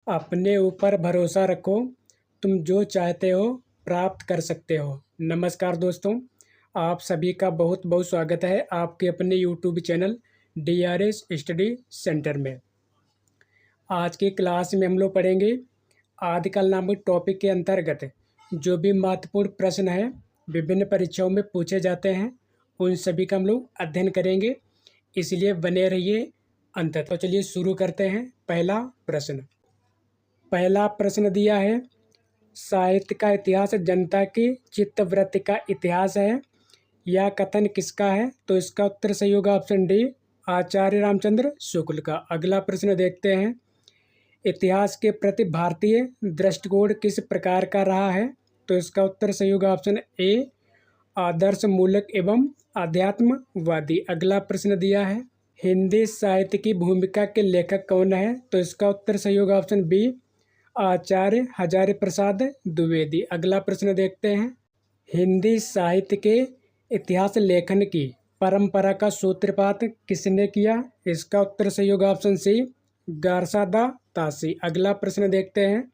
अपने ऊपर भरोसा रखो, तुम जो चाहते हो प्राप्त कर सकते हो। नमस्कार दोस्तों, आप सभी का बहुत बहुत स्वागत है आपके अपने YouTube channel DRS study centre में। आज की क्लास में हम लोग पढ़ेंगे आदिकाल नामक टॉपिक के अंतर्गत जो भी महत्वपूर्ण प्रश्न हैं विभिन्न परीक्षाओं में पूछे जाते हैं, उन सभी का हम लोग अध्ययन करेंगे, इसलिए बने रहिए अंत तक। तो चलिए शुरू करते हैं। पहला प्रश्न दिया है, साहित्य का इतिहास जनता की चित्तवृत्ति का इतिहास है, यह कथन किसका है? तो इसका उत्तर सही होगा ऑप्शन डी, आचार्य रामचंद्र शुक्ल का। अगला प्रश्न देखते हैं, इतिहास के प्रति भारतीय दृष्टिकोण किस प्रकार का रहा है? तो इसका उत्तर सही होगा ऑप्शन ए, आदर्श मूलक एवं अध्यात्मवादी। अगला प्रश्न दिया है, हिंदी साहित्य की भूमिका के लेखक कौन है? तो इसका उत्तर सही होगा ऑप्शन बी, आचार्य हजारी प्रसाद द्विवेदी। अगला प्रश्न देखते हैं, हिंदी साहित्य के इतिहास लेखन की परंपरा का सूत्रपात किसने किया? इसका उत्तर सही होगा ऑप्शन सी, गारसादा तासी। अगला प्रश्न देखते हैं,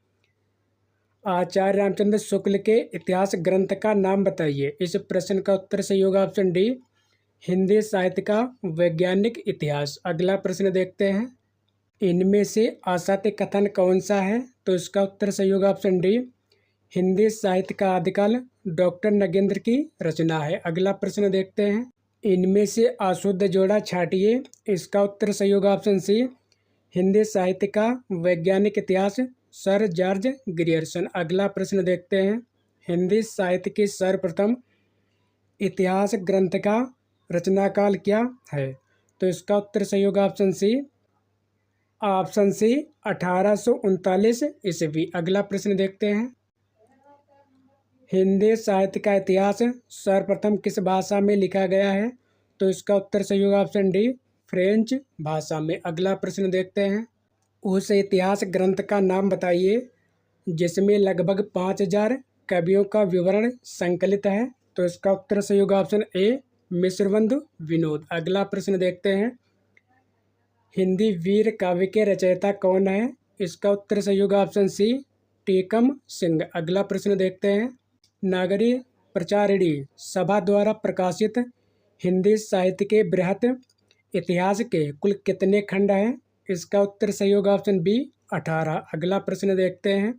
आचार्य रामचंद्र शुक्ल के इतिहास ग्रंथ का नाम बताइए। इस प्रश्न का उत्तर सही होगा ऑप्शन डी, हिंदी साहित्य का वैज्ञानिक इतिहास। अगला प्रश्न देखते हैं, इनमें से असत्य कथन कौन सा है? तो इसका उत्तर सही होगा ऑप्शन डी, हिंदी साहित्य का आदिकाल डॉक्टर नगेंद्र की रचना है। अगला प्रश्न देखते हैं, इनमें से अशुद्ध जोड़ा छांटिए। इसका उत्तर सही होगा ऑप्शन सी, हिंदी साहित्य का वैज्ञानिक इतिहास सर जॉर्ज ग्रियर्सन। अगला प्रश्न देखते हैं, हिंदी साहित्य की सर्वप्रथम इतिहास ग्रंथ का रचनाकाल क्या है? तो इसका उत्तर सही होगा ऑप्शन सी, 1839 ईस्वी। अगला प्रश्न देखते हैं, हिंदी साहित्य का इतिहास सर्वप्रथम किस भाषा में लिखा गया है? तो इसका उत्तर सही होगा ऑप्शन डी, फ्रेंच भाषा में। अगला प्रश्न देखते हैं, उस इतिहास ग्रंथ का नाम बताइए जिसमें लगभग 5000 कवियों का विवरण संकलित है। तो इसका उत्तर सही होगा ऑप्शन ए, मिश्रबंधु विनोद। अगला प्रश्न देखते हैं, हिंदी वीर काव्य के रचयिता कौन है? इसका उत्तर सही होगा ऑप्शन सी, टीकम सिंह। अगला प्रश्न देखते हैं, नागरी प्रचारिणी सभा द्वारा प्रकाशित हिंदी साहित्य के बृहत इतिहास के कुल कितने खंड हैं? इसका उत्तर सही होगा ऑप्शन बी, 18। अगला प्रश्न देखते हैं,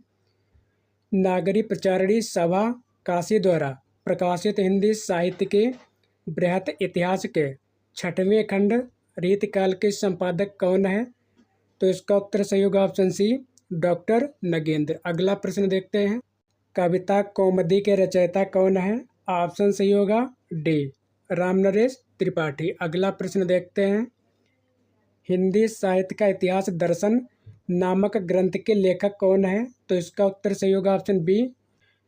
नागरी प्रचारिणी सभा काशी द्वारा प्रकाशित हिंदी साहित्य के बृहत इतिहास के 6वें खंड रीतिकाल के संपादक कौन है? तो इसका उत्तर सही होगा ऑप्शन सी, डॉक्टर नगेंद्र। अगला प्रश्न देखते हैं, कविता कौमुदी के रचयिता कौन है? ऑप्शन सही होगा डी, रामनरेश त्रिपाठी। अगला प्रश्न देखते हैं, हिंदी साहित्य का इतिहास दर्शन नामक ग्रंथ के लेखक कौन है? तो इसका उत्तर सही होगा option B,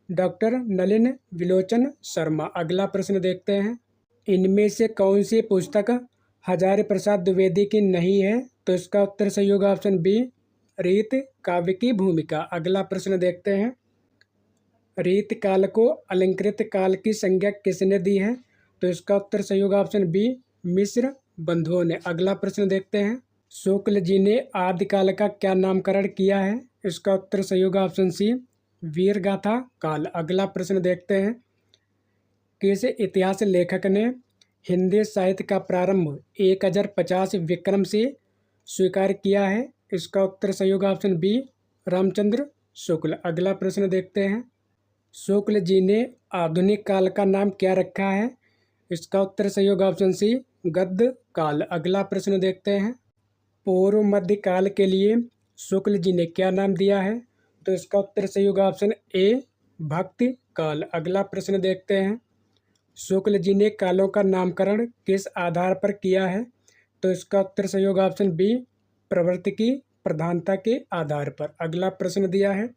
doctor Nalin विलोचन Sharma. अगला प्रश्न देखते हैं, इनमें से कौन सी पुस्तक हजारी प्रसाद द्विवेदी की नहीं है? तो इसका उत्तर सही होगा ऑप्शन बी, रीत काव्य की भूमिका। अगला प्रश्न देखते हैं, रीत काल को अलंकृत काल की संज्ञा किसने दी है? तो इसका उत्तर सही होगा ऑप्शन बी, मिश्र बंधुओं ने। अगला प्रश्न देखते हैं, शुक्ल जी ने आदिकाल का क्या नामकरण किया है? इसका उत्तर सही होगा ऑप्शन सी, वीरगाथा काल। अगला प्रश्न देखते हैं, किस इतिहास लेखक ने हिंदी साहित्य का प्रारंभ 1050 विक्रम से स्वीकार किया है? इसका उत्तर सही होगा ऑप्शन बी, रामचंद्र शुक्ल। अगला प्रश्न देखते हैं, शुक्ल जी ने आधुनिक काल का नाम क्या रखा है? इसका उत्तर सही होगा ऑप्शन सी, गद्य काल। अगला प्रश्न देखते हैं, पूर्व मध्य काल के लिए शुक्ल जी ने क्या नाम दिया है? तो इसका उत्तर सही होगा ऑप्शन ए, भक्ति काल। अगला प्रश्न देखते हैं, शुक्ल जी ने कालों का नामकरण किस आधार पर किया है? तो इसका उत्तर सही होगा ऑप्शन बी, प्रवृत्ति की प्रधानता के आधार पर। अगला प्रश्न दिया है,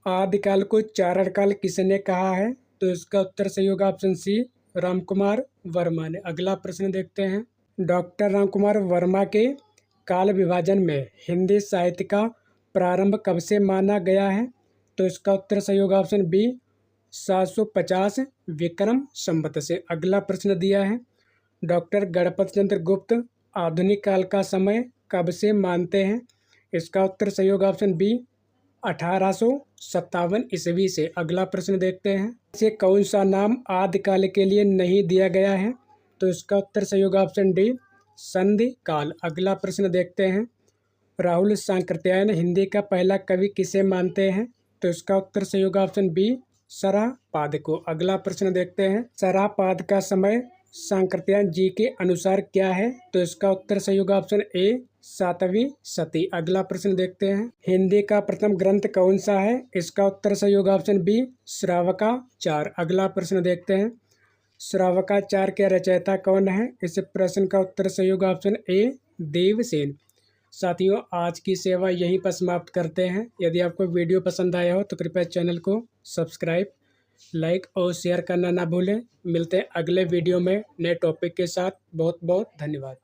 आदिकाल को चारण काल किसने कहा है? तो इसका उत्तर सही होगा ऑप्शन सी, रामकुमार वर्मा ने। अगला प्रश्न देखते हैं, डॉक्टर रामकुमार वर्मा के काल विभाजन में हिंदी साहित्य का प्रारंभ कब से माना गया है? तो इसका उत्तर सही होगा ऑप्शन बी, 750 विक्रम संवत से। अगला प्रश्न दिया है, डॉक्टर गणपत चंद्र गुप्त आधुनिक काल का समय कब से मानते हैं? इसका उत्तर सही होगा ऑप्शन बी 1857 ईस्वी से। अगला प्रश्न देखते हैं, इसे कौन सा नाम आदिकाल के लिए नहीं दिया गया है? तो इसका उत्तर सही होगा ऑप्शन डी संधि काल। अगला प्रश्न देखते हैं, राहुल सांकृत्यायन हिंदी का पहला कवि किसे मानते हैं? तो इसका उत्तर सही होगा ऑप्शन बी शरापाद को। अगला प्रश्न देखते हैं, शरापाद का समय सांकृत्यायन जी के अनुसार क्या है? तो इसका उत्तर सही होगा ऑप्शन ए 7वीं शती। अगला प्रश्न देखते हैं, हिंदी का प्रथम ग्रंथ कौन सा है? इसका उत्तर सही होगा ऑप्शन बी श्रावकाचार। अगला प्रश्न देखते हैं, श्रावकाचार के रचयिता कौन है? इस प्रश्न का उत्तर सही होगा ऑप्शन ए देवसेन। साथियों, आज की सेवा यहीं पर समाप्त करते हैं। यदि आपको वीडियो पसंद आया हो तो कृपया चैनल को सब्सक्राइब, लाइक और शेयर करना ना भूलें। मिलते हैं अगले वीडियो में नए टॉपिक के साथ। बहुत बहुत धन्यवाद।